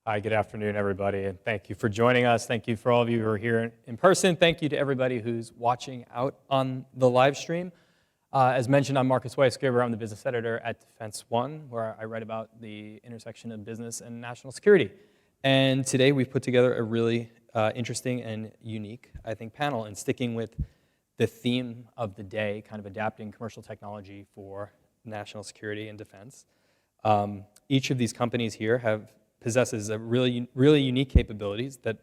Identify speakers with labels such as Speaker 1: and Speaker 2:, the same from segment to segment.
Speaker 1: Hi, good afternoon, everybody, and thank you for joining us. Thank you for all of you who are here in person. Thank you to everybody who's watching out on the live stream. As mentioned, I'm Marcus Weisgerber. I'm the business editor at Defense One, where I write about the intersection of business and national security. And today we've put together a really interesting and unique, I think, panel, and sticking with the theme of the day, kind of adapting commercial technology for national security and defense. Each of these companies here possesses a really unique capabilities that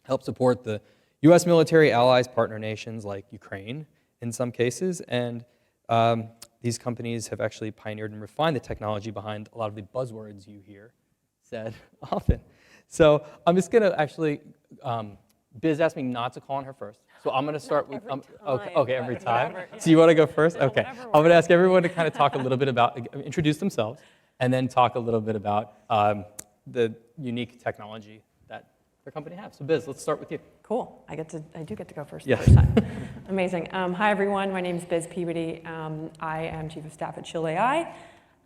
Speaker 1: help support the U.S. military, allies, partner nations like Ukraine in some cases, and these companies have actually pioneered and refined the technology behind a lot of the buzzwords you hear said often. So I'm just going to actually, Biz asked me not to call on her first, so I'm going to start with, okay, every time. So you want to go first? Okay. I'm going to ask everyone to kind of talk a little bit about, introduce themselves, and then talk a little bit about the unique technology that their company has. So Biz, let's start with you.
Speaker 2: Cool. I do get to go first
Speaker 1: Yes.
Speaker 2: the first time. Amazing. Hi everyone. My name is Biz Peabody. I am chief of staff at Chile AI.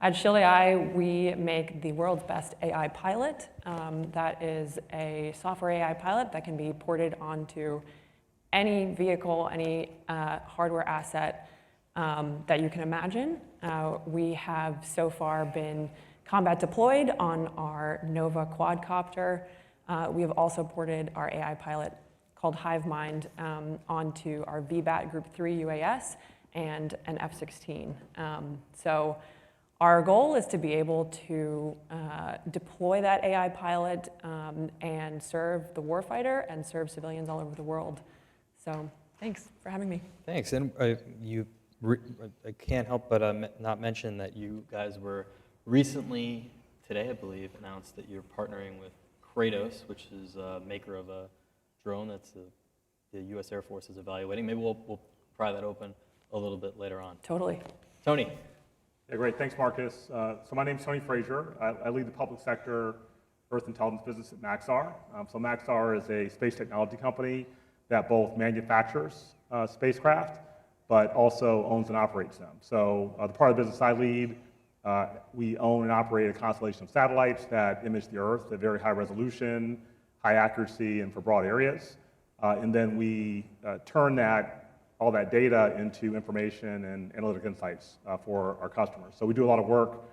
Speaker 2: At Chile AI, we make the world's best AI pilot. That is a software AI pilot that can be ported onto any vehicle, any hardware asset that you can imagine. We have so far been combat deployed on our Nova quadcopter. We have also ported our AI pilot called HiveMind onto our VBAT Group 3 UAS and an F-16. So our goal is to be able to deploy that AI pilot and serve the warfighter and serve civilians all over the world. So thanks for having me.
Speaker 1: Thanks. And I can't help but not mention that you guys were recently, today I believe, announced that you're partnering with Kratos, which is a maker of a drone that's the U.S. Air Force is evaluating. Maybe we'll pry that open a little bit later on.
Speaker 2: Totally.
Speaker 1: Tony.
Speaker 3: Yeah, great. Thanks, Marcus. So my name's Tony Frazier. I lead the public sector Earth intelligence business at Maxar. So Maxar is a space technology company that both manufactures spacecraft, but also owns and operates them. So the part of the business I lead, we own and operate a constellation of satellites that image the Earth at very high resolution, high accuracy, and for broad areas. And then we turn all that data into information and analytic insights for our customers. So we do a lot of work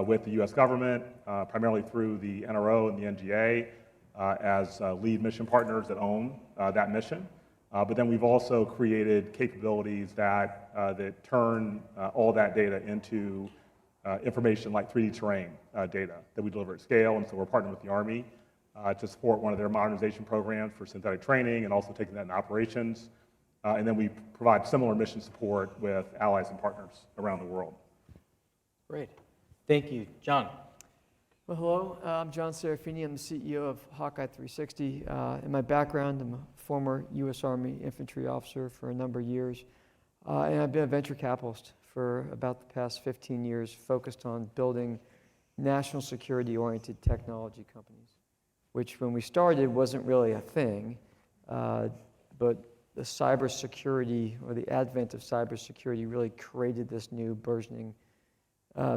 Speaker 3: with the U.S. government, primarily through the NRO and the NGA as lead mission partners that own that mission. But then we've also created capabilities that turn all that data into information like 3D terrain data that we deliver at scale. And so we're partnering with the Army to support one of their modernization programs for synthetic training and also taking that in operations. And then we provide similar mission support with allies and partners around the world.
Speaker 1: Great. Thank you. John.
Speaker 4: Well, hello. I'm John Serafini. I'm the CEO of Hawkeye 360. In my background, I'm a former U.S. Army infantry officer for a number of years. And I've been a venture capitalist for about the past 15 years, focused on building national security-oriented technology companies, which when we started wasn't really a thing, but the cybersecurity or the advent of cybersecurity really created this new burgeoning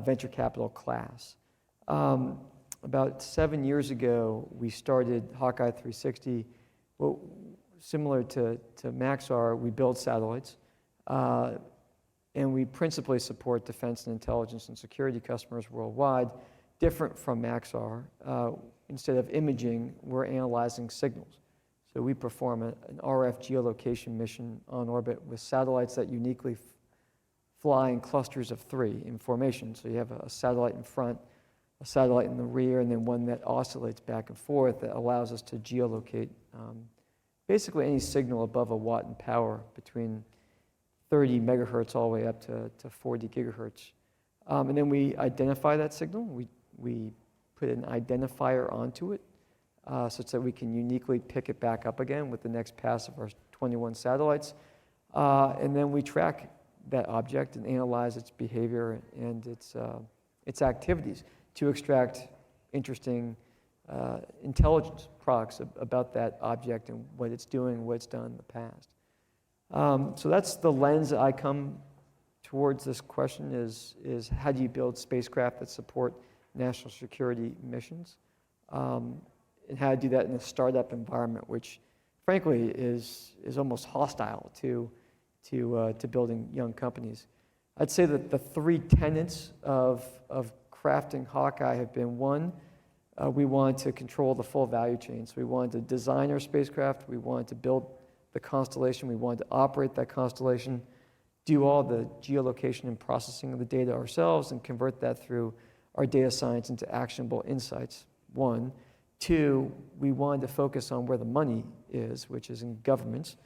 Speaker 4: venture capital class. About 7 years ago, we started Hawkeye 360. Well, similar to Maxar, we build satellites, and we principally support defense and intelligence and security customers worldwide. Different from Maxar, instead of imaging, we're analyzing signals. So we perform an RF geolocation mission on orbit with satellites that uniquely fly in clusters of 3 in formation. So you have a satellite in front, a satellite in the rear, and then one that oscillates back and forth that allows us to geolocate basically any signal above a watt in power between 30 megahertz all the way up to 40 gigahertz. And then we identify that signal. We put an identifier onto it such that we can uniquely pick it back up again with the next pass of our 21 satellites. And then we track that object and analyze its behavior and its activities to extract interesting intelligence products about that object and what it's doing, what it's done in the past. So that's the lens that I come towards this question is how do you build spacecraft that support national security missions? and how to do that in a startup environment, which frankly is almost hostile to building young companies. I'd say that the three tenets of crafting Hawkeye have been, one, we wanted to control the full value chain. So we wanted to design our spacecraft, we wanted to build the constellation, we wanted to operate that constellation, do all the geolocation and processing of the data ourselves, and convert that through our data science into actionable insights, one. Two, we wanted to focus on where the money is, which is in governments,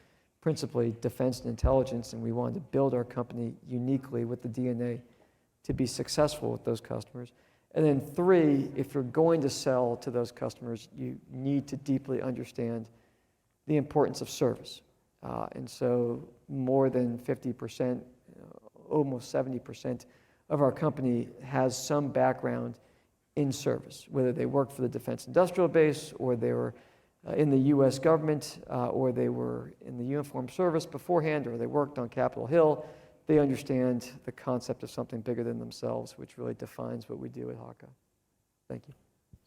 Speaker 4: principally defense and intelligence, and we wanted to build our company uniquely with the DNA to be successful with those customers. And then three, if you're going to sell to those customers, you need to deeply understand the importance of service. And so more than 50%, almost 70% of our company has some background in service, whether they worked for the Defense Industrial Base, or they were in the US government, or they were in the uniformed service beforehand, or they worked on Capitol Hill. They understand the concept of something bigger than themselves, which really defines what we do at Hawkeye. Thank you.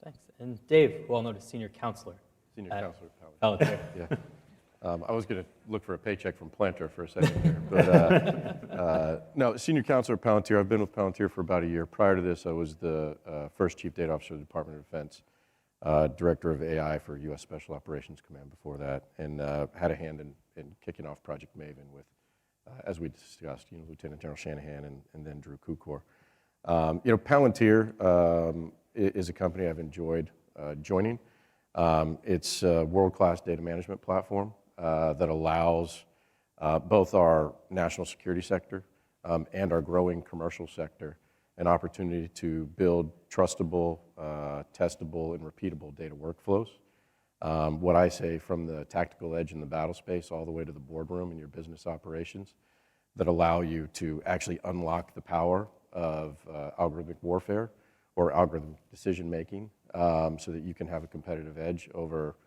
Speaker 1: Thanks. And Dave, well known as Senior Counselor.
Speaker 5: Senior
Speaker 1: at
Speaker 5: Counselor
Speaker 1: Palantir.
Speaker 5: Yeah. I was going to look for a paycheck from Palantir for a second here, but no, Senior Counselor at Palantir. I've been with Palantir for about a year. Prior to this, I was the first Chief Data Officer of the Department of Defense, Director of AI for U.S. Special Operations Command before that, and had a hand in kicking off Project Maven with, as we discussed, Lieutenant General Shanahan and then Drew Kukor. Palantir is a company I've enjoyed joining. It's a world-class data management platform that allows both our national security sector and our growing commercial sector an opportunity to build trustable, testable, and repeatable data workflows. What I say, from the tactical edge in the battle space all the way to the boardroom in your business operations, that allow you to actually unlock the power of algorithmic warfare or algorithmic decision making, so that you can have a competitive edge over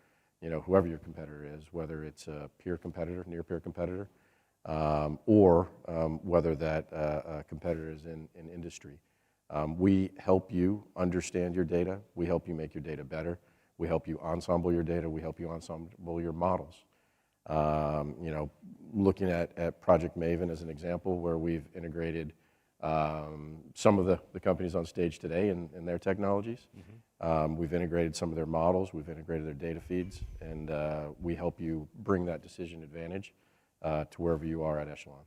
Speaker 5: whoever your competitor is, whether it's a peer competitor, near peer competitor, or whether that competitor is in industry. We help you understand your data. We help you make your data better. We help you ensemble your data. We help you ensemble your models. Looking at Project Maven as an example, where we've integrated some of the companies on stage today and their technologies. Mm-hmm. We've integrated some of their models. We've integrated their data feeds, and we help you bring that decision advantage to wherever you are at Echelon.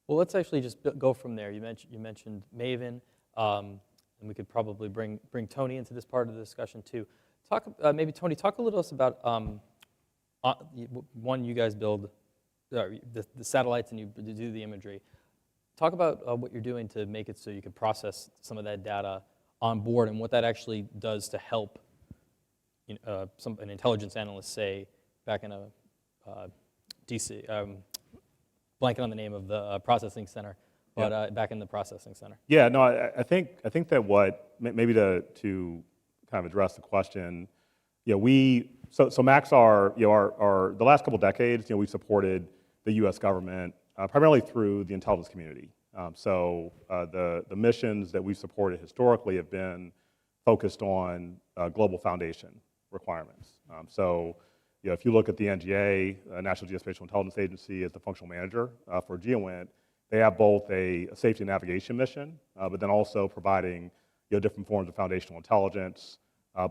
Speaker 1: Well, let's actually just go from there. You mentioned Maven, and we could probably bring Tony into this part of the discussion too. Maybe Tony, talk a little to us about one, you guys build the satellites and you do the imagery. Talk about what you're doing to make it so you can process some of that data on board, and what that actually does to help an intelligence analyst, say, back in a DC, blanking on the name of the processing center, but back in the processing center.
Speaker 3: Yeah, no, I think that what, maybe to kind of address the question, so Maxar, the last couple decades, we supported the U.S. government primarily through the intelligence community. The missions that we've supported historically have been focused on global foundation requirements. If you look at the NGA, National Geospatial Intelligence Agency, as the functional manager for GeoInt, they have both a safety and navigation mission, but then also providing different forms of foundational intelligence.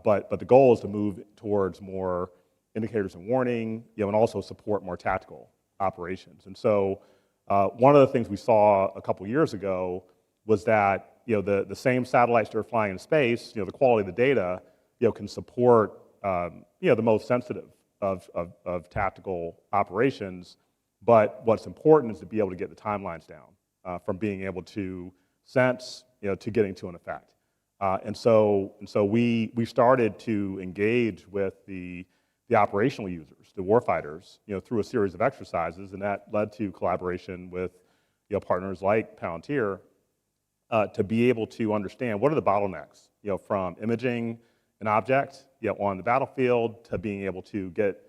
Speaker 3: But the goal is to move towards more indicators and warning, and also support more tactical operations. And so one of the things we saw a couple years ago was that the same satellites that are flying in space, the quality of the data, can support the most sensitive of tactical operations. But what's important is to be able to get the timelines down from being able to sense, to getting to an effect. And so we started to engage with the operational users, the warfighters, through a series of exercises, and that led to collaboration with partners like Palantir to be able to understand what are the bottlenecks, from imaging an object on the battlefield to being able to get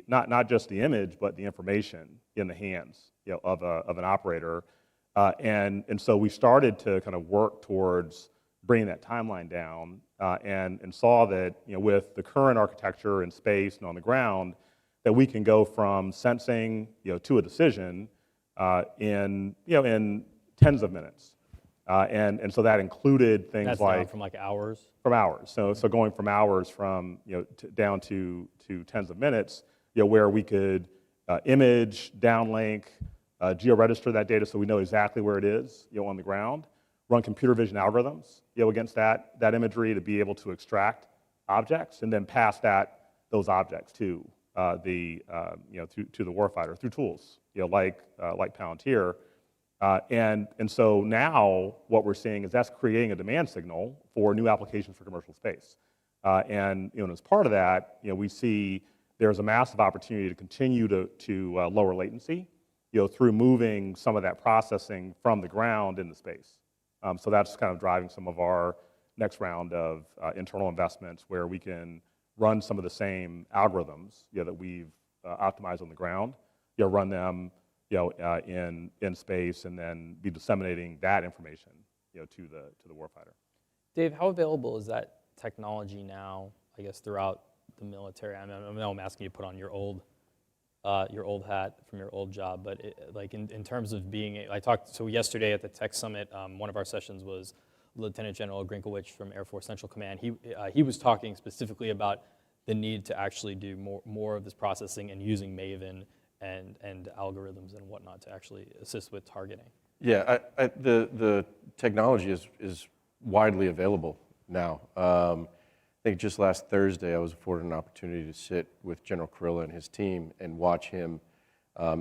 Speaker 3: not just the image, but the information in the hands of an operator. And so we started to kind of work towards bringing that timeline down and saw that with the current architecture in space and on the ground, that we can go from sensing to a decision in tens of minutes, and so that included things
Speaker 1: That's
Speaker 3: like
Speaker 1: down from like hours.
Speaker 3: from hours. So going from hours down to tens of minutes, where we could image, downlink, geo-register that data so we know exactly where it is on the ground, run computer vision algorithms against that imagery to be able to extract objects and then pass those objects to the warfighter through tools like Palantir. And so now what we're seeing is that's creating a demand signal for new applications for commercial space. And as part of that, we see there's a massive opportunity to continue to lower latency through moving some of that processing from the ground into space. So that's kind of driving some of our next round of internal investments where we can run some of the same algorithms that we've optimized on the ground, run them in space, and then be disseminating that information to the warfighter.
Speaker 1: Dave, how available is that technology now, I guess, throughout the military? I know I'm asking you to put on your old hat from your old job, but like in terms of being, so yesterday at the Tech Summit, one of our sessions was Lieutenant General Grinkowicz from Air Force Central Command. He was talking specifically about the need to actually do more of this processing and using Maven and algorithms and whatnot to actually assist with targeting.
Speaker 5: Yeah, the technology is widely available now. I think just last Thursday I was afforded an opportunity to sit with General Kurilla and his team and watch him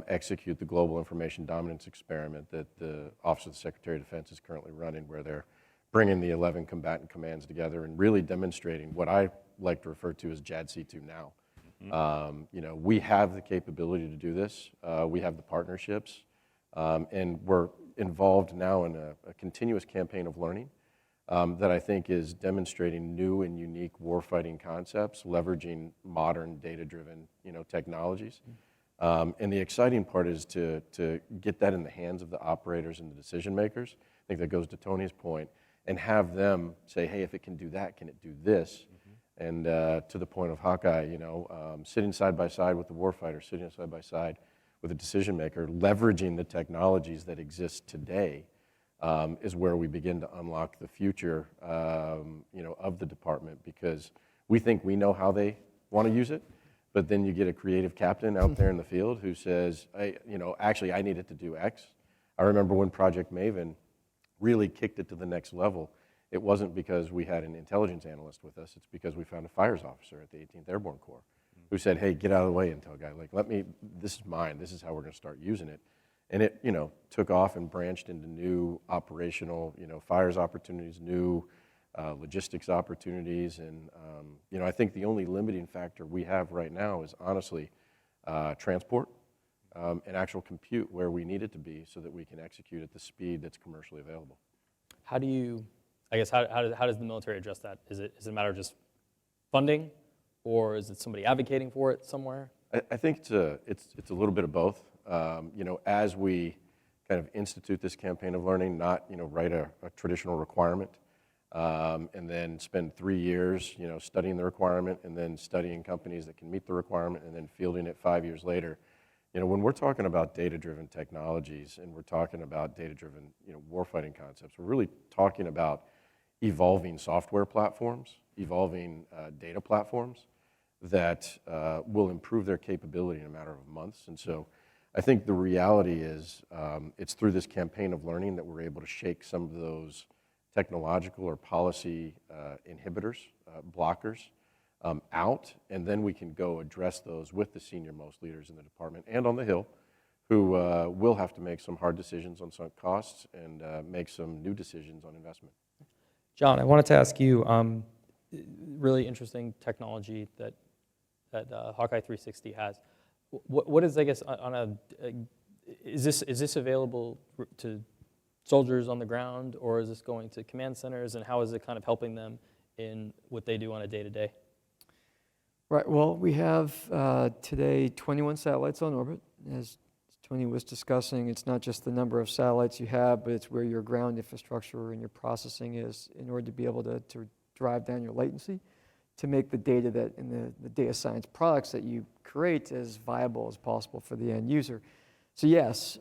Speaker 5: execute the global information dominance experiment that the Office of the Secretary of Defense is currently running, where they're bringing the 11 combatant commands together and really demonstrating what I like to refer to as JADC2 now. We have the capability to do this. We have the partnerships, and we're involved now in a continuous campaign of learning that I think is demonstrating new and unique warfighting concepts, leveraging modern data-driven technologies. And the exciting part is to get that in the hands of the operators and the decision makers. I think that goes to Tony's point, and have them say, hey, if it can do that, can it do this? And to the point of Hawkeye, sitting side by side with the warfighter, sitting side by side with a decision maker, leveraging the technologies that exist today is where we begin to unlock the future, of the department, because we think we know how they want to use it, but then you get a creative captain out there in the field who says, actually, I need it to do X. I remember when Project Maven really kicked it to the next level. It wasn't because we had an intelligence analyst with us. It's because we found a fires officer at the 18th Airborne Corps who said, hey, get out of the way, intel guy. This is mine. This is how we're going to start using it. And it, took off and branched into new operational, fires opportunities, new logistics opportunities. And, I think the only limiting factor we have right now is honestly transport and actual compute where we need it to be so that we can execute at the speed that's commercially available.
Speaker 1: How does the military address that? Is it a matter of just funding, or is it somebody advocating for it somewhere?
Speaker 5: I think it's a little bit of both. As we kind of institute this campaign of learning, not write a traditional requirement, and then spend 3 years studying the requirement, and then studying companies that can meet the requirement, and then fielding it 5 years later. When we're talking about data-driven technologies and we're talking about data-driven warfighting concepts, we're really talking about evolving software platforms, evolving data platforms that will improve their capability in a matter of months. And so I think the reality is it's through this campaign of learning that we're able to shake some of those technological or policy inhibitors, blockers out, and then we can go address those with the senior-most leaders in the department and on the Hill, who will have to make some hard decisions on sunk costs and make some new decisions on investment.
Speaker 1: John, I wanted to ask you, really interesting technology that Hawkeye 360 has. What is, I guess, is this available to soldiers on the ground, or is this going to command centers, and how is it kind of helping them in what they do on a day-to-day?
Speaker 4: Right, well, we have today 21 satellites on orbit. As Tony was discussing, it's not just the number of satellites you have, but it's where your ground infrastructure and your processing is in order to be able to drive down your latency to make the data that in the data science products that you create as viable as possible for the end user. So yes,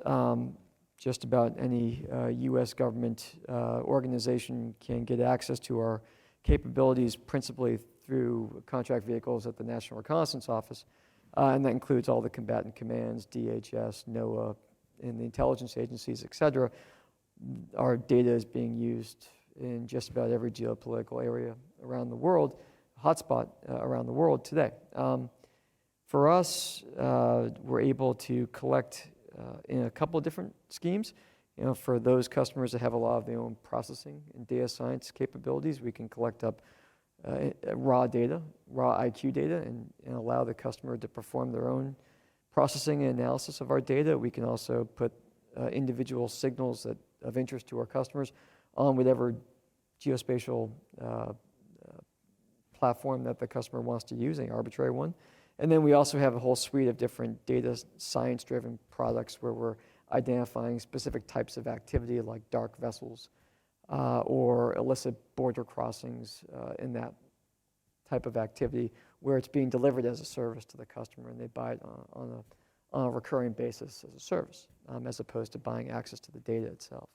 Speaker 4: just about any US government organization can get access to our capabilities principally through contract vehicles at the National Reconnaissance Office. And that includes all the combatant commands, DHS, NOAA, and the intelligence agencies, et cetera. Our data is being used in just about every geopolitical area around the world, hotspot around the world today. For us, we're able to collect in a couple of different schemes. You know, for those customers that have a lot of their own processing and data science capabilities, we can collect up raw data, raw IQ data, and allow the customer to perform their own processing and analysis of our data. We can also put individual signals that of interest to our customers on whatever geospatial platform that the customer wants to use, an arbitrary one. And then we also have a whole suite of different data science-driven products where we're identifying specific types of activity like dark vessels or illicit border crossings in that type of activity where it's being delivered as a service to the customer and they buy it on a recurring basis as a service as opposed to buying access to the data itself.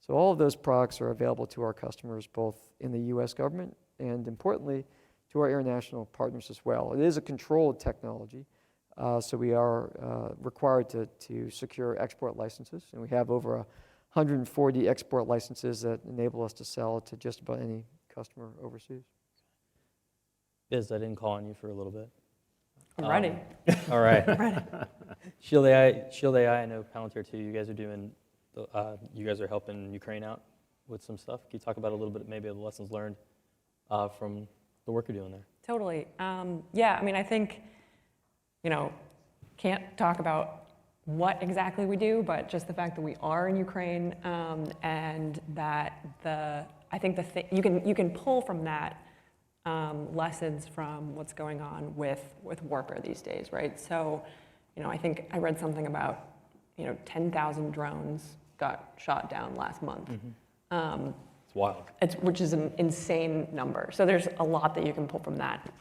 Speaker 4: So all of those products are available to our customers both in the US government and importantly to our international partners as well. It is a controlled technology, so we are required to secure export licenses, and we have over 140 export licenses that enable us to sell to just about any customer overseas.
Speaker 1: Biz, I didn't call on you for a little bit.
Speaker 2: I'm ready.
Speaker 1: All right.
Speaker 2: I'm ready.
Speaker 1: Shield AI, I know Palantir too. You guys are doing, you guys are helping Ukraine out with some stuff. Can you talk about a little bit, maybe the lessons learned from the work you're doing there?
Speaker 2: Totally. Yeah, I mean, I think, you know, can't talk about what exactly we do, but just the fact that we are in Ukraine and that I think you can pull from that lessons from what's going on with warfare these days, right? So, you know, I think I read something about, 10,000 drones got shot down last month.
Speaker 1: Mm-hmm. It's wild.
Speaker 2: Which is an insane number. So there's a lot that you can pull from that.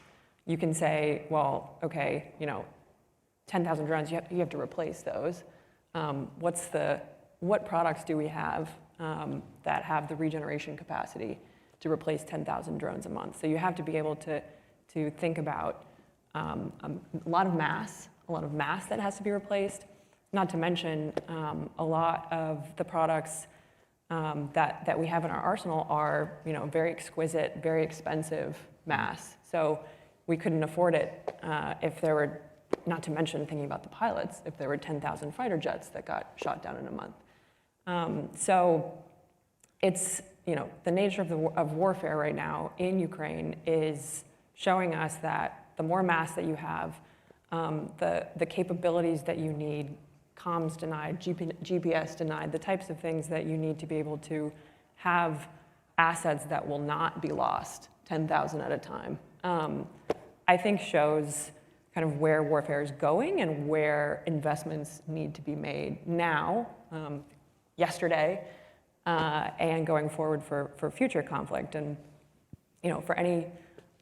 Speaker 2: You can say, well, okay, 10,000 drones, you have to replace those. What products do we have that have the regeneration capacity to replace 10,000 drones a month? So you have to be able to think about a lot of mass that has to be replaced. Not to mention a lot of the products that we have in our arsenal are very exquisite, very expensive mass. So we couldn't afford it if there were, not to mention thinking about the pilots, if there were 10,000 fighter jets that got shot down in a month. So it's, the nature of warfare right now in Ukraine is showing us that the more mass that you have, the capabilities that you need, comms denied, GPS denied, the types of things that you need to be able to have assets that will not be lost, 10,000 at a time, I think shows kind of where warfare is going and where investments need to be made now, yesterday, and going forward for future conflict. And for any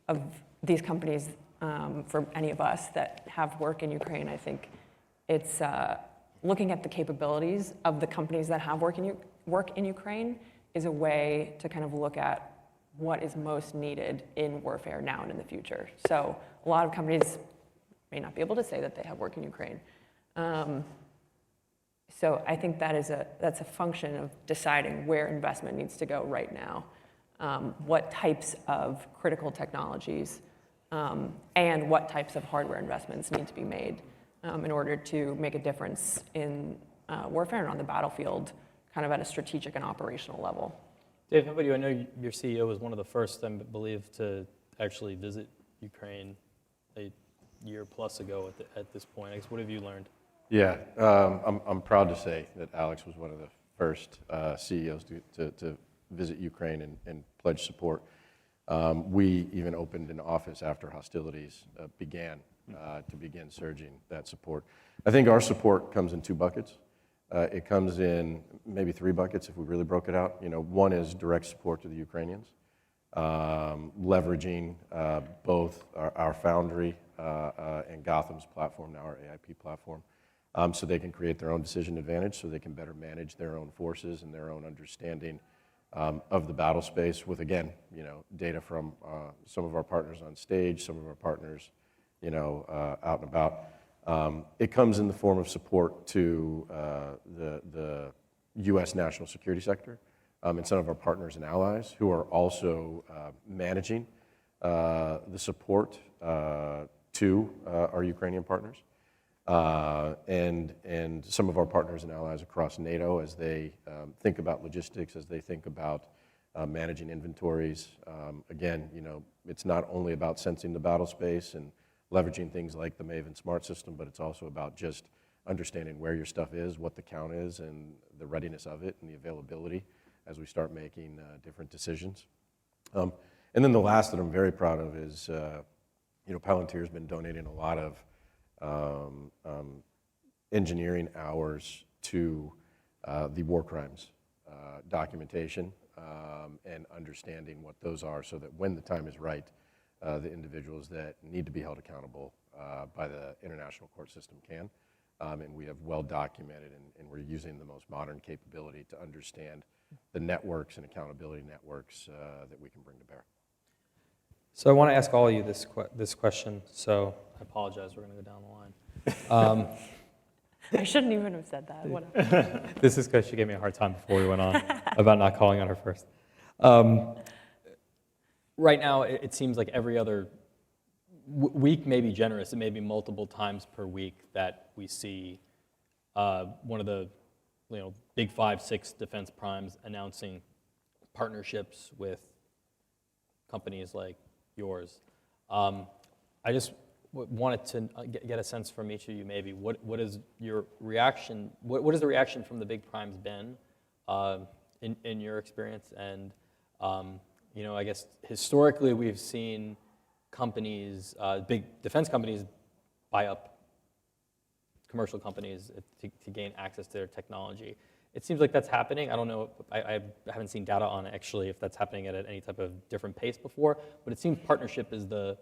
Speaker 2: of these companies, for any of us that have work in Ukraine, I think it's looking at the capabilities of the companies that have work in Ukraine is a way to kind of look at what is most needed in warfare now and in the future. So a lot of companies may not be able to say that they have work in Ukraine. So I think that's a function of deciding where investment needs to go right now, what types of critical technologies, and what types of hardware investments need to be made in order to make a difference in warfare and on the battlefield, kind of at a strategic and operational level.
Speaker 1: Dave, how about you? I know your CEO was one of the first, I believe, to actually visit Ukraine a year plus ago at this point. I guess, what have you learned?
Speaker 5: Yeah, I'm proud to say that Alex was one of the first CEOs to visit Ukraine and pledge support. We even opened an office after hostilities began to begin surging that support. I think our support comes in two buckets. It comes in maybe three buckets if we really broke it out. One is direct support to the Ukrainians. leveraging both our Foundry and Gotham's platform, now our AIP platform, so they can create their own decision advantage, so they can better manage their own forces and their own understanding of the battle space with, again, data from some of our partners on stage, some of our partners, out and about. It comes in the form of support to the U.S. national security sector and some of our partners and allies who are also managing the support to our Ukrainian partners. And some of our partners and allies across NATO as they think about logistics, as they think about managing inventories. Again, it's not only about sensing the battle space and leveraging things like the Maven smart system, but it's also about just understanding where your stuff is, what the count is, and the readiness of it and the availability as we start making different decisions. And then the last that I'm very proud of is, Palantir has been donating a lot of engineering hours to the war crimes documentation and understanding what those are so that when the time is right, the individuals that need to be held accountable by the international court system can. And we have well documented, and we're using the most modern capability to understand the networks and accountability networks that we can bring to bear.
Speaker 1: So I want to ask all of you this question, so I apologize, we're going to go down the line.
Speaker 2: I shouldn't even have said that. Whatever.
Speaker 1: This is because she gave me a hard time before we went on about not calling on her first. Right now, it seems like every other week may be generous. It may be multiple times per week that we see one of the big 5, 6 defense primes announcing partnerships with companies like yours. I just wanted to get a sense from each of you maybe, what is your reaction, what is the reaction from the big primes been in your experience? And I guess historically we've seen companies, big defense companies buy up commercial companies to gain access to their technology. It seems like that's happening. I don't know, I haven't seen data on actually if that's happening at any type of different pace before, but it seems partnership is the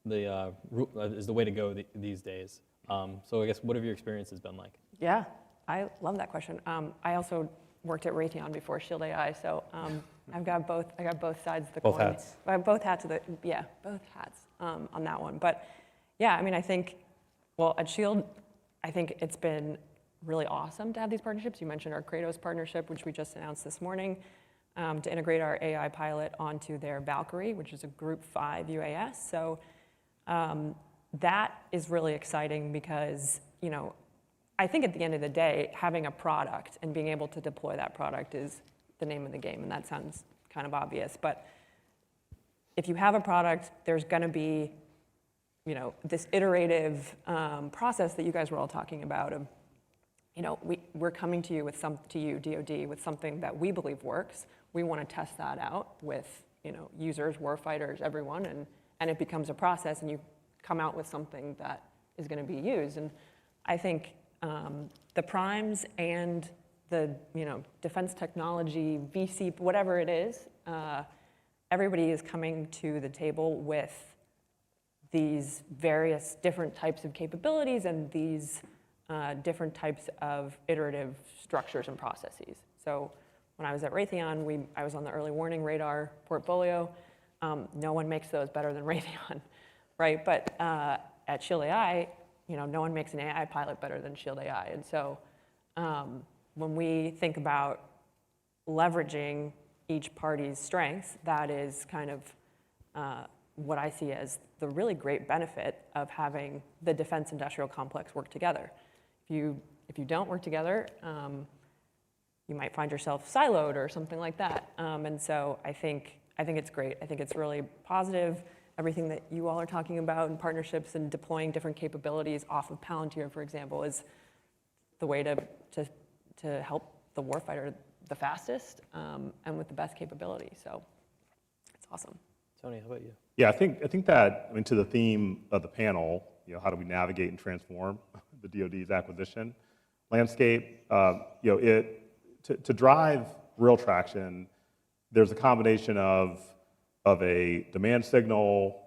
Speaker 1: way to go these days. So I guess what have your experiences been like?
Speaker 2: Yeah, I love that question. I also worked at Raytheon before Shield AI, so I got both sides of the coin.
Speaker 1: Both hats.
Speaker 2: I have both hats on that one. But yeah, I mean, I think, well, at Shield, I think it's been really awesome to have these partnerships. You mentioned our Kratos partnership, which we just announced this morning, to integrate our AI pilot onto their Valkyrie, which is a Group 5 UAS. So that is really exciting because, I think at the end of the day, having a product and being able to deploy that product is the name of the game, and that sounds kind of obvious. But if you have a product, there's going to be, this iterative process that you guys were all talking about of, we're coming to you with DOD, with something that we believe works. We want to test that out with, users, warfighters, everyone, and it becomes a process, and you come out with something that is going to be used. And I think the primes and the defense technology, VC, whatever it is, everybody is coming to the table with these various different types of capabilities and these different types of iterative structures and processes. So when I was at Raytheon, I was on the early warning radar portfolio. No one makes those better than Raytheon, right? But at Shield AI, no one makes an AI pilot better than Shield AI. And so when we think about leveraging each party's strengths, that is kind of what I see as the really great benefit of having the defense industrial complex work together. If you don't work together, you might find yourself siloed or something like that. And so I think it's great. I think it's really positive. Everything that you all are talking about in partnerships and deploying different capabilities off of Palantir, for example, is the way to help the warfighter the fastest and with the best capability. So it's awesome.
Speaker 1: Tony, how about you?
Speaker 3: Yeah, I think that, to the theme of the panel, how do we navigate and transform the DOD's acquisition landscape? To drive real traction, there's a combination of of a demand signal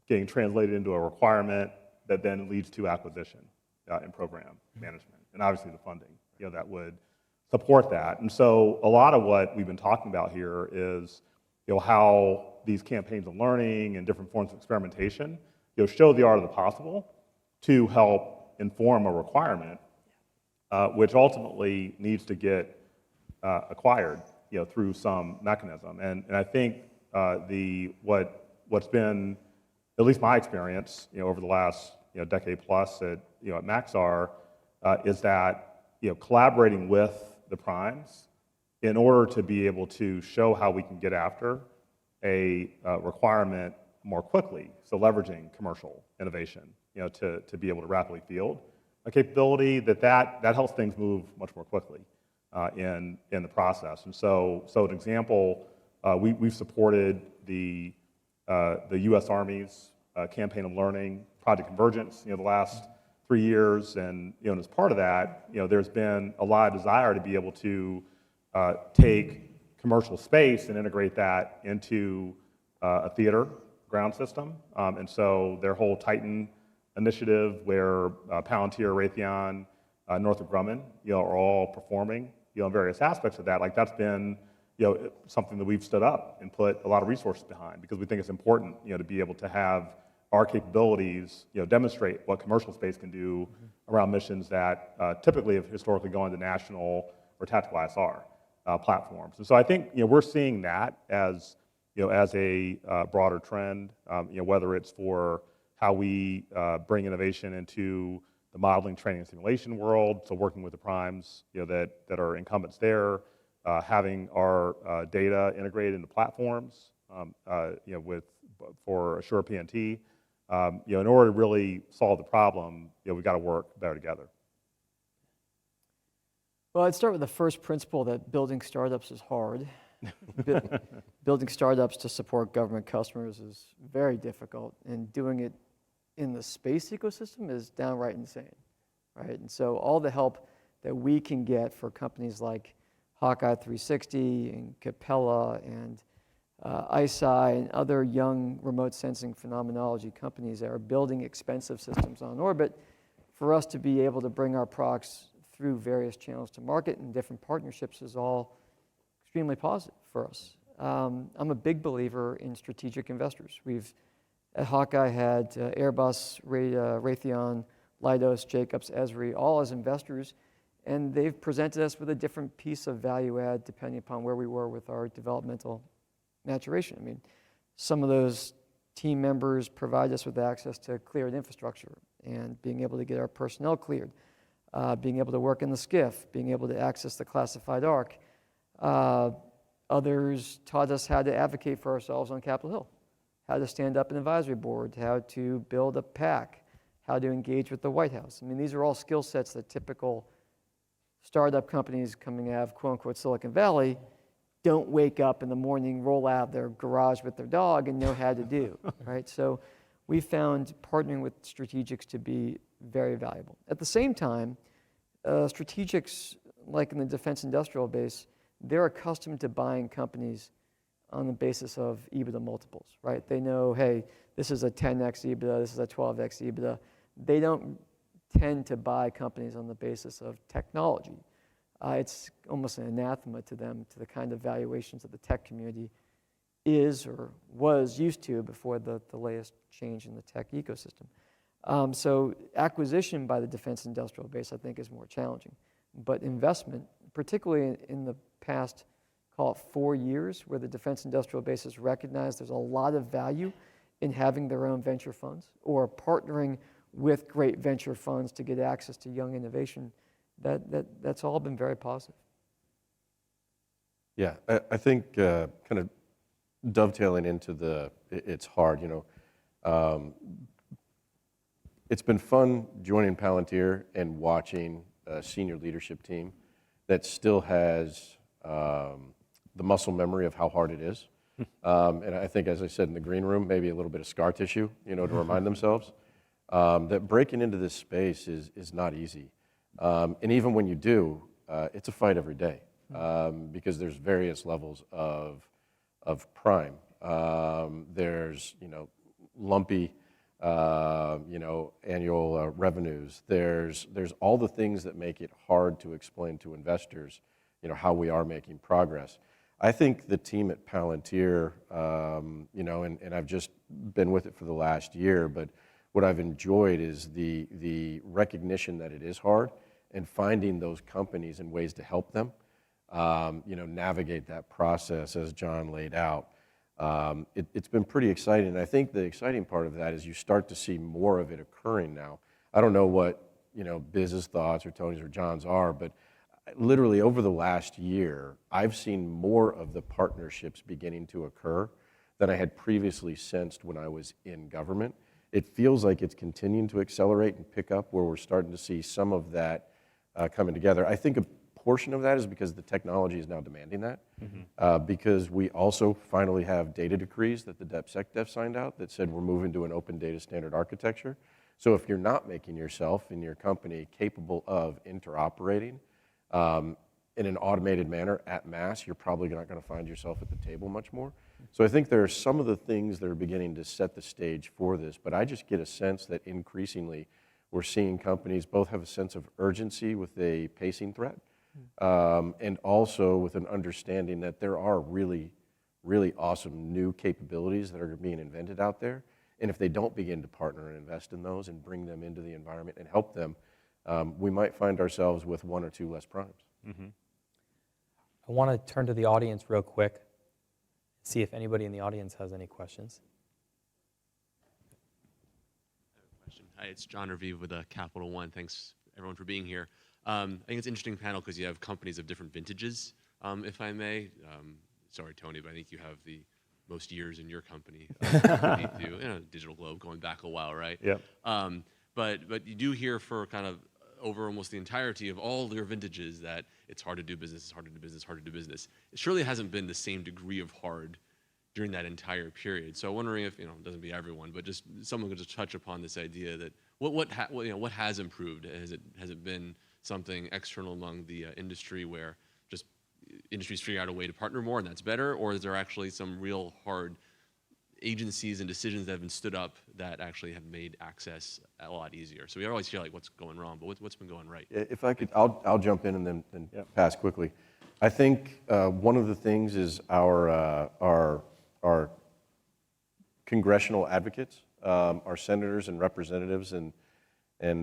Speaker 3: getting translated into a requirement that then leads to acquisition and program management, and obviously the funding, that would support that. And so a lot of what we've been talking about here is, how these campaigns of learning and different forms of experimentation, show the art of the possible to help inform a requirement, which ultimately needs to get acquired, through some mechanism. And I think what's been, at least my experience, over the last decade plus at Maxar, is that collaborating with the primes in order to be able to show how we can get after a requirement more quickly. So leveraging commercial innovation, to be able to rapidly field a capability that helps things move much more quickly in the process. And so an example, we've supported the U.S. Army's campaign of learning, Project Convergence, the last 3 years, and as part of that, there's been a lot of desire to be able to take commercial space and integrate that into a theater ground system. And so their whole Titan initiative, where Palantir, Raytheon, Northrop Grumman, are all performing, in various aspects of that. Like, that's been, something that we've stood up and put a lot of resources behind, because we think it's important, to be able to have our capabilities, demonstrate what commercial space can do around missions that typically have historically gone to national or tactical ISR platforms. And so I think, we're seeing that as, as a broader trend, whether it's for how we bring innovation into the modeling, training, and simulation world, so working with the primes, that are incumbents there, having our data integrated into platforms, for Assure PNT, in order to really solve the problem, we've got to work better together.
Speaker 4: Well, I'd start with the first principle that building startups is hard. Building startups to support government customers is very difficult, and doing it in the space ecosystem is downright insane, right? And so all the help that we can get for companies like Hawkeye 360 and Capella and ISI and other young remote sensing phenomenology companies that are building expensive systems on orbit, for us to be able to bring our products through various channels to market and different partnerships is all extremely positive for us. I'm a big believer in strategic investors. We've, at Hawkeye, had Airbus, Raytheon, Leidos, Jacobs, Esri, all as investors, and they've presented us with a different piece of value add depending upon where we were with our developmental maturation. I mean, some of those team members provide us with access to cleared infrastructure and being able to get our personnel cleared, being able to work in the SCIF, being able to access the classified ARC. Others taught us how to advocate for ourselves on Capitol Hill, how to stand up an advisory board, how to build a PAC, how to engage with the White House. I mean, these are all skill sets that typical startup companies coming out of quote-unquote Silicon Valley don't wake up in the morning, roll out their garage with their dog and know how to do, right? So we found partnering with strategics to be very valuable. At the same time, strategics, like in the defense industrial base, they're accustomed to buying companies on the basis of EBITDA multiples, right? They know, hey, this is a 10x EBITDA, this is a 12x EBITDA. They don't tend to buy companies on the basis of technology. It's almost an anathema to them, to the kind of valuations that the tech community is or was used to before the latest change in the tech ecosystem. So acquisition by the defense industrial base, I think, is more challenging. But investment, particularly in the past, call it 4 years, where the defense industrial base has recognized there's a lot of value in having their own venture funds or partnering with great venture funds to get access to young innovation, that's all been very positive.
Speaker 5: Yeah, I think kind of dovetailing into it's hard, it's been fun joining Palantir and watching a senior leadership team that still has the muscle memory of how hard it is. And I think, as I said in the green room, maybe a little bit of scar tissue, to remind themselves that breaking into this space is not easy. And even when you do, it's a fight every day because there's various levels of prime There's, lumpy, annual revenues. There's all the things that make it hard to explain to investors, how we are making progress. I think the team at Palantir, and I've just been with it for the last year, but what I've enjoyed is the recognition that it is hard and finding those companies and ways to help them, navigate that process as John laid out. It's been pretty exciting. And I think the exciting part of that is you start to see more of it occurring now. I don't know what, Biz's thoughts or Tony's or John's are, but literally over the last year, I've seen more of the partnerships beginning to occur than I had previously sensed when I was in government. It feels like it's continuing to accelerate and pick up where we're starting to see some of that coming together. I think a portion of that is because the technology is now demanding that, because we also finally have data decrees that the DepSecDef signed out that said we're moving to an open data standard architecture. So if you're not making yourself and your company capable of interoperating in an automated manner at mass, you're probably not going to find yourself at the table much more. So I think there are some of the things that are beginning to set the stage for this, but I just get a sense that increasingly we're seeing companies both have a sense of urgency with a pacing threat, and also with an understanding that there are really, really awesome new capabilities that are being invented out there. And if they don't begin to partner and invest in those and bring them into the environment and help them, we might find ourselves with one or two less primes.
Speaker 1: I want to turn to the audience real quick, see if anybody in the audience has any questions.
Speaker 6: Hi, it's John Raviv with Capital One. Thanks, everyone, for being here. I think it's an interesting panel because you have companies of different vintages, if I may. Sorry, Tony, but I think you have the most years in your company. Digital Globe going back a while, right?
Speaker 3: Yep.
Speaker 6: But you do hear for kind of over almost the entirety of all your vintages that it's hard to do business, it's hard to do business, hard to do business. It surely hasn't been the same degree of hard during that entire period. So I'm wondering if, it doesn't be everyone, but just someone could just touch upon this idea that what has improved? Has it been something external among the industry where just industries figure out a way to partner more and that's better, or is there actually some real hard agencies and decisions that have been stood up that actually have made access a lot easier? So we always hear like what's going wrong, but what's been going right?
Speaker 5: If I could, I'll jump in and then pass quickly. I think one of the things is our congressional advocates, our senators and representatives and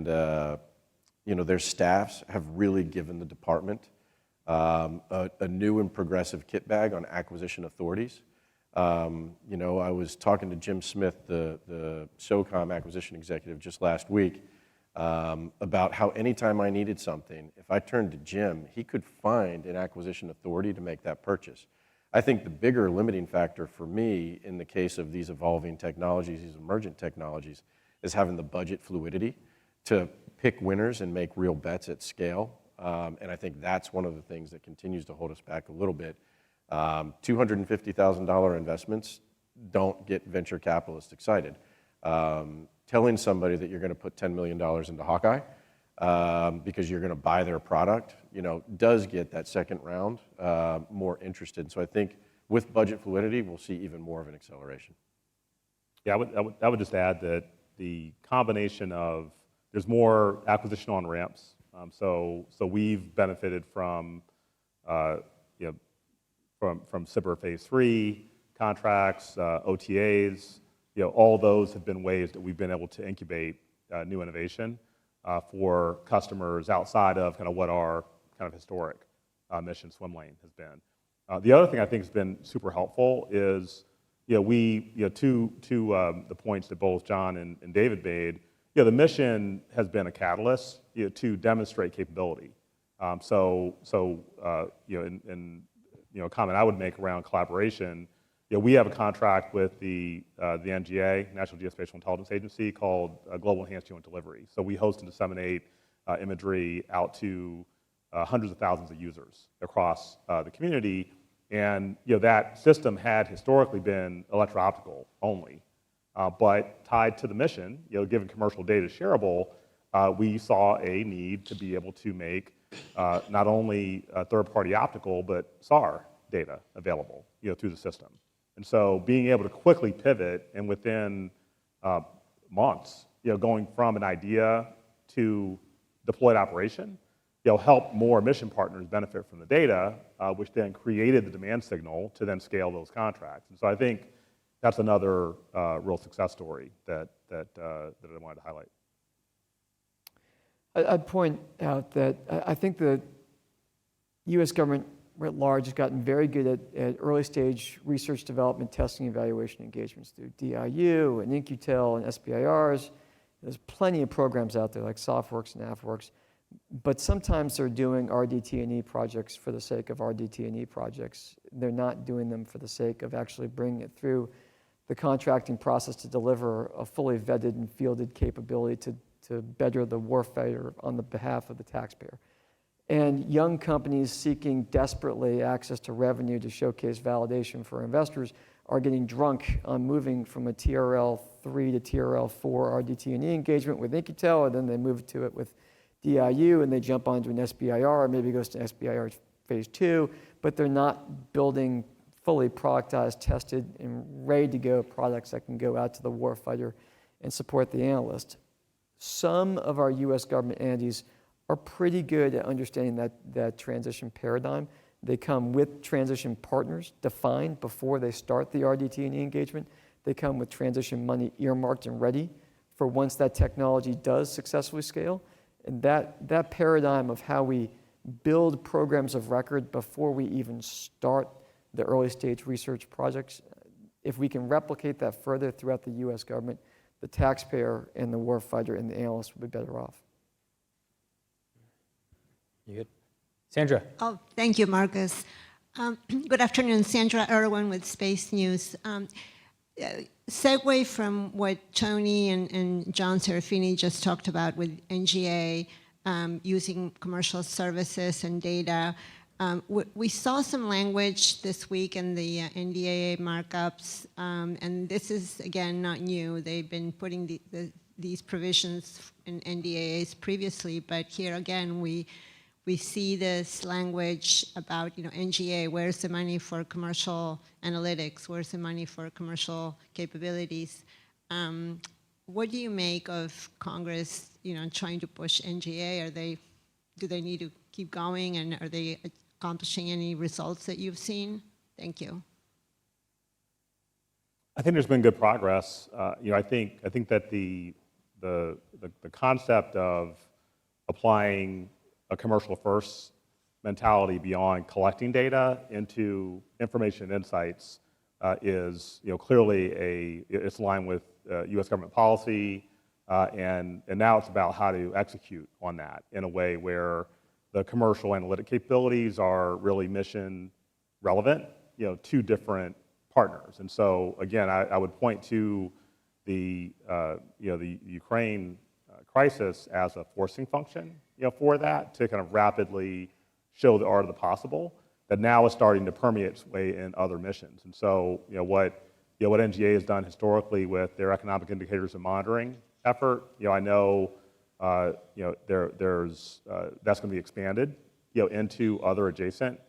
Speaker 5: their staffs have really given the department a new and progressive kit bag on acquisition authorities. I was talking to Jim Smith, the SOCOM acquisition executive, just last week about how anytime I needed something, if I turned to Jim, he could find an acquisition authority to make that purchase. I think the bigger limiting factor for me in the case of these evolving technologies, these emergent technologies, is having the budget fluidity to pick winners and make real bets at scale. And I think that's one of the things that continues to hold us back a little bit. $250,000 investments don't get venture capitalists excited. Telling somebody that you're going to put $10 million into Hawkeye because you're going to buy their product, does get that second round more interested. So I think with budget fluidity, we'll see even more of an acceleration.
Speaker 3: Yeah, I would just add that the combination of there's more acquisition on ramps. So we've benefited from SBIR Phase 3 contracts, OTAs. All those have been ways that we've been able to incubate new innovation for customers outside of kind of what our kind of historic mission swim lane has been. The other thing I think has been super helpful is to the points that both John and David made. The mission has been a catalyst to demonstrate capability. A comment I would make around collaboration. We have a contract with the NGA, National Geospatial Intelligence Agency, called Global Enhanced Joint Delivery. So we host and disseminate imagery out to hundreds of thousands of users across the community. And that system had historically been electro-optical only. But tied to the mission, given commercial data is shareable, we saw a need to be able to make not only third-party optical, but SAR data available through the system. And so being able to quickly pivot and within months, going from an idea to deployed operation, help more mission partners benefit from the data, which then created the demand signal to then scale those contracts. And so I think that's another real success story that I wanted to highlight.
Speaker 4: I'd point out that I think the U.S. government writ large has gotten very good at early stage research, development, testing, evaluation engagements through DIU and InQtel and SBIRs. There's plenty of programs out there like SoftWorks and AFWorks, but sometimes they're doing RDT&E projects for the sake of RDT&E projects. They're not doing them for the sake of actually bringing it through the contracting process to deliver a fully vetted and fielded capability to better the warfighter on the behalf of the taxpayer. And young companies seeking desperately access to revenue to showcase validation for investors are getting drunk on moving from a TRL 3 to TRL 4 RDT&E engagement with InQtel, and then they move to it with DIU, and they jump onto an SBIR, maybe goes to SBIR phase 2, but they're not building fully productized, tested, and ready to go products that can go out to the warfighter and support the analyst. Some of our U.S. government entities are pretty good at understanding that transition paradigm. They come with transition partners defined before they start the RDT&E engagement. They come with transition money earmarked and ready for once that technology does successfully scale. And that paradigm of how we build programs of record before we even start the early stage research projects, if we can replicate that further throughout the U.S. government, the taxpayer and the warfighter and the analyst will be better off.
Speaker 1: You good? Sandra.
Speaker 7: Oh, thank you, Marcus. Good afternoon, Sandra Irwin with Space News. Segue from what Tony and John Serafini just talked about with NGA using commercial services and data. We saw some language this week in the NDAA markups, and this is, again, not new. They've been putting these provisions in NDAAs previously, but here again, we see this language about, NGA, where's the money for commercial analytics? Where's the money for commercial capabilities? What do you make of Congress, trying to push NGA? Do they need to keep going, and are they accomplishing any results that you've seen? Thank you.
Speaker 3: I think there's been good progress. I think that the concept of applying a commercial first mentality beyond collecting data into information and insights is clearly it's aligned with U.S. government policy, and now it's about how to execute on that in a way where the commercial analytic capabilities are really mission relevant, to different partners. And so again, I would point to the Ukraine crisis as a forcing function, for that to kind of rapidly show the art of the possible that now is starting to permeate its way in other missions. And so, what NGA has done historically with their economic indicators and monitoring effort, I know, there's that's going to be expanded, into other adjacent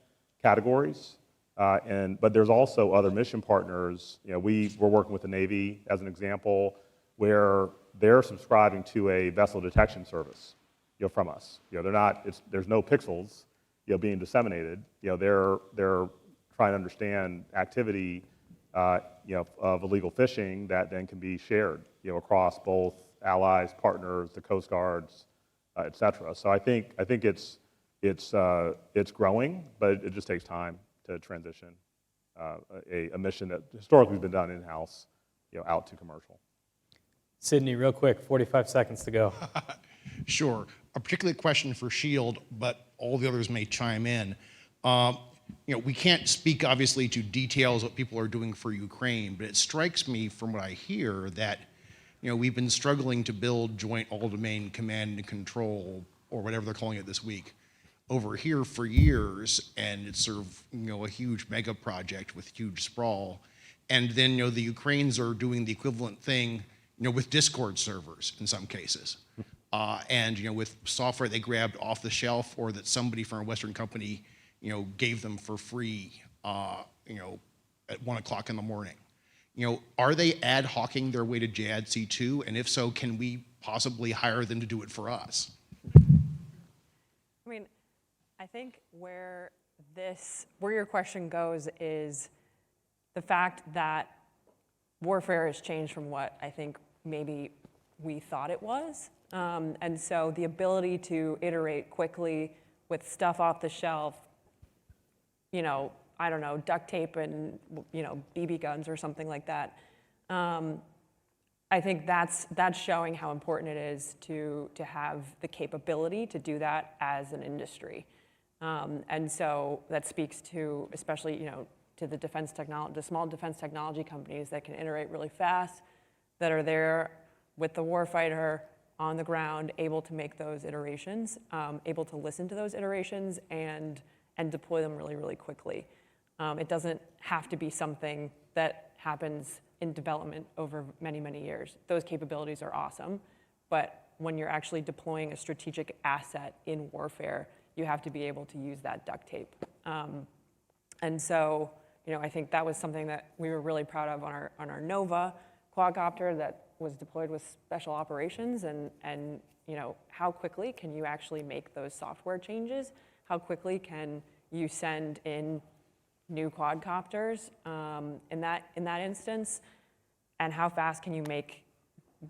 Speaker 3: categories. But there's also other mission partners. We're working with the Navy as an example, where they're subscribing to a vessel detection service, from us. They're not. There's no pixels, being disseminated. They're trying to understand activity, of illegal fishing that then can be shared, across both allies, partners, the Coast Guards, et cetera. So I think it's growing, but it just takes time to transition a mission that historically has been done in-house, out to commercial.
Speaker 1: Sydney, real quick, 45 seconds to go.
Speaker 8: Sure. A particular question for SHIELD, but all the others may chime in. We can't speak, obviously, to details what people are doing for Ukraine, but it strikes me from what I hear that, we've been struggling to build joint all-domain command and control, or whatever they're calling it this week, over here for years, and it's sort of, a huge mega project with huge sprawl. And then, the Ukrainians are doing the equivalent thing, with Discord servers in some cases. And with software they grabbed off the shelf, or that somebody from a Western company, gave them for free, at 1 o'clock in the morning. You know, are they ad hocing their way to JADC2? And if so, can we possibly hire them to do it for us?
Speaker 2: I mean, I think where your question goes is the fact that warfare has changed from what I think maybe we thought it was. And so the ability to iterate quickly with stuff off the shelf, you know, I don't know, duct tape and, you know, BB guns or something like that. I think that's showing how important it is to have the capability to do that as an industry. And so that speaks to, especially, you know, to the small defense technology companies that can iterate really fast, that are there with the warfighter on the ground, able to make those iterations, able to listen to those iterations and deploy them really, really quickly. It doesn't have to be something that happens in development over many, many years. Those capabilities are awesome, but when you're actually deploying a strategic asset in warfare, you have to be able to use that duct tape. And so, you know, I think that was something that we were really proud of on our Nova quadcopter that was deployed with special operations, and you know, how quickly can you actually make those software changes? How quickly can you send in new quadcopters in that instance? And how fast can you make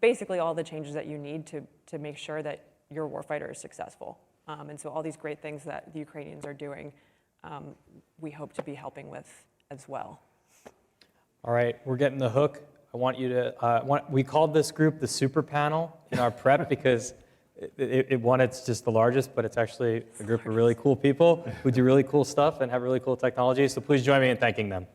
Speaker 2: basically all the changes that you need to make sure that your warfighter is successful? And so all these great things that the Ukrainians are doing, we hope to be helping with as well.
Speaker 1: All right, we're getting the hook. I want you to, we called this group the super panel in our prep because it's just the largest, but it's actually a group of really cool people who do really cool stuff and have really cool technology. So please join me in thanking them.